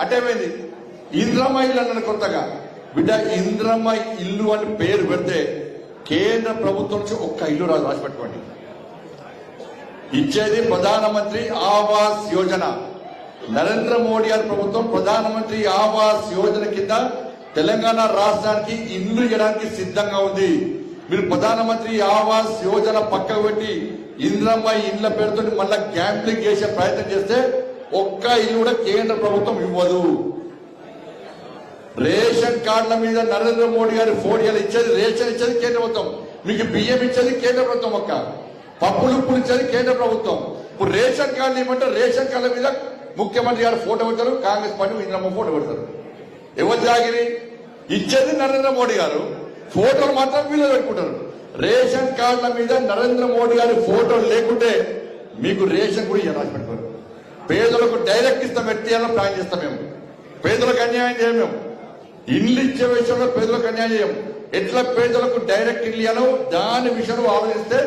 అటేమైంది ఇంద్రమ్మ ఇల్లు అన్న కొత్తగా బిడ్డ ఇంద్రమ్మ ఇల్లు అని పేరు పెడితే కేంద్ర ప్రభుత్వం నుంచి ఒక్క ఇల్లు రాసి పెట్టుకోండి. ఇచ్చేది ప్రధానమంత్రి ఆవాస్ యోజన. నరేంద్ర మోడీ గారి ప్రభుత్వం ప్రధానమంత్రి ఆవాస్ యోజన కింద తెలంగాణ రాష్ట్రానికి ఇల్లు ఇవ్వడానికి సిద్ధంగా ఉంది. మీరు ప్రధానమంత్రి ఆవాస్ యోజన పక్కకు పెట్టి ఇంద్రమ్మ ఇళ్ల పేరుతో మళ్ళా గ్యాంబ్లింగ్ చేసే ప్రయత్నం చేస్తే ఒక్క ఇల్లు కూడా కేంద్ర ప్రభుత్వం ఇవ్వదు. రేషన్ కార్డుల మీద నరేంద్ర మోడీ గారి ఫోటోలు ఇచ్చేది, రేషన్ ఇచ్చేది కేంద్ర ప్రభుత్వం, మీకు బియ్యం ఇచ్చేది కేంద్ర ప్రభుత్వం, ఒక్క పప్పులు ఉప్పులు ఇచ్చేది కేంద్ర ప్రభుత్వం. ఇప్పుడు రేషన్ కార్డులు ఇవ్వమంటే రేషన్ కార్డుల మీద ముఖ్యమంత్రి గారు ఫోటో పెడతారు, కాంగ్రెస్ పార్టీ ఇంద్రమ్మ ఫోటో పెడతారు. ఎవరు జాగిరి ఇచ్చేది నరేంద్ర మోడీ గారు, ఫోటోలు మాత్రం వీళ్ళు పెట్టుకుంటారు. రేషన్ కార్డుల మీద నరేంద్ర మోడీ గారి ఫోటోలు లేకుంటే మీకు రేషన్ కూడా రాసి పెట్టుకోరు. పేదలకు డైరెక్ట్ ఇస్తాం, ఎట్టియాలో ప్లాన్ చేస్తాం. మేము పేదలకు అన్యాయం చేయం. మేము ఇల్లు ఇచ్చే విషయంలో పేదలకు అన్యాయం చేయం. ఎట్లా పేదలకు డైరెక్ట్ ఇల్లు ఇవ్వాలో దాని విషయంలో ఆలోచిస్తే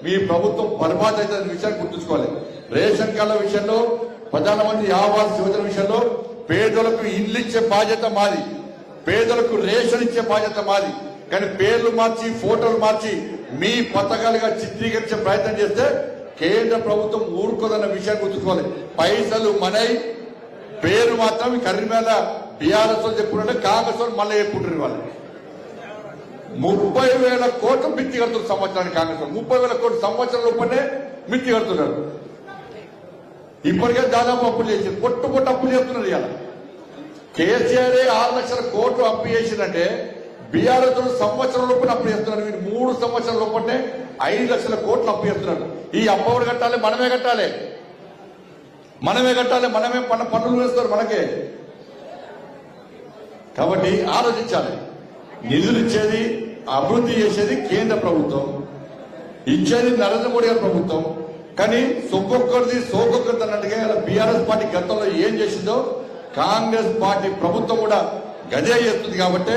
మీ ప్రభుత్వం బర్బాద్ అయితే విషయాన్ని గుర్తుంచుకోవాలి. రేషన్ కార్డుల విషయంలో, ప్రధానమంత్రి ఆవాస్ యోజన విషయంలో పేదలకు ఇల్లు ఇచ్చే బాధ్యత మాది, పేదలకు రేషన్ ఇచ్చే బాధ్యత మాది. కానీ పేర్లు మార్చి ఫోటోలు మార్చి మీ పథకాలుగా చిత్రీకరించే ప్రయత్నం చేస్తే కేంద్ర ప్రభుత్వం ఊరుకోదన్న విషయాన్ని గుర్తుంచుకోవాలి. పైసలు మనై, పేరు మాత్రం కరీంనగర్ బీఆర్ఎస్ చెప్పుకుంటే కాంగ్రెస్ మళ్ళీ చెప్పుకుంటారు. వాళ్ళు 30,000 కోట్లు మిత్తి కడుతున్నారు సంవత్సరానికి. కాంగ్రెస్ 30,000 కోట్లు సంవత్సరం లోపలనే మిత్తి కడుతున్నారు. ఇప్పటికే దాదాపు అప్పులు చేసి పొట్టు అప్పులు చేస్తున్నారు. ఇవాళ కేసీఆర్ 6 లక్షల కోట్లు అప్పు చేసిందంటే బీఆర్ఎస్ సంవత్సరం లోపల అప్పు చేస్తున్నారు. మీరు 3 సంవత్సరాల లోపలనే 5 లక్షల కోట్లు అప్పు చేస్తున్నారు. ఈ అప్పు ఎవరు కట్టాలి? మనమే కట్టాలి, మనమే పన్నులు వేస్తారు మనకే. కాబట్టి ఆలోచించాలి. నిధులు ఇచ్చేది, అభివృద్ధి చేసేది కేంద్ర ప్రభుత్వం, ఇచ్చేది నరేంద్ర మోడీ గారి ప్రభుత్వం. కానీ సొక్కొక్కరిది సోకొక్కరిది అన్నట్టుగా బీఆర్ఎస్ పార్టీ గతంలో ఏం చేసిందో కాంగ్రెస్ పార్టీ ప్రభుత్వం కూడా గదే చేస్తుంది. కాబట్టి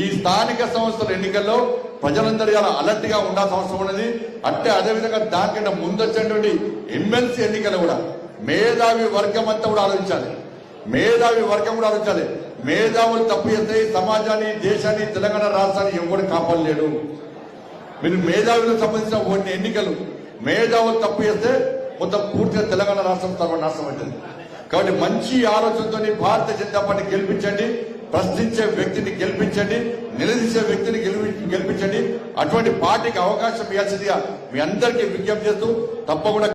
ఈ స్థానిక సంస్థల ఎన్నికల్లో ప్రజలందరూ ఇలా అలర్ట్ గా ఉండాల్సిన అవసరం ఉన్నది. అంటే అదేవిధంగా దానికంటే ముందొచ్చేటువంటి ఎమ్మెల్సీ ఎన్నికలు కూడా మేధావి వర్గం అంతా కూడా ఆలోచించాలి. మేధావులు తప్పు చేస్తే సమాజాన్ని, దేశాన్ని, తెలంగాణ రాష్ట్రాన్ని ఎవరు కాపాడలేడు. మీరు మేధావులకు సంబంధించిన కొన్ని ఎన్నికలు మేధావులు తప్పు చేస్తే మొత్తం పూర్తిగా తెలంగాణ రాష్ట్రం సర్వనాశనం అవుతుంది. కాబట్టి మంచి ఆలోచనతో భారతీయ జనతా పార్టీ గెలిపించండి, ప్రశ్నించే వ్యక్తిని గెలిపించండి, నిలదీసే వ్యక్తిని గెలిపించండి. అటువంటి పార్టీకి అవకాశం ఇవ్వాల్సిందిగా మీ అందరికీ విజ్ఞప్తి చేస్తూ తప్పకుండా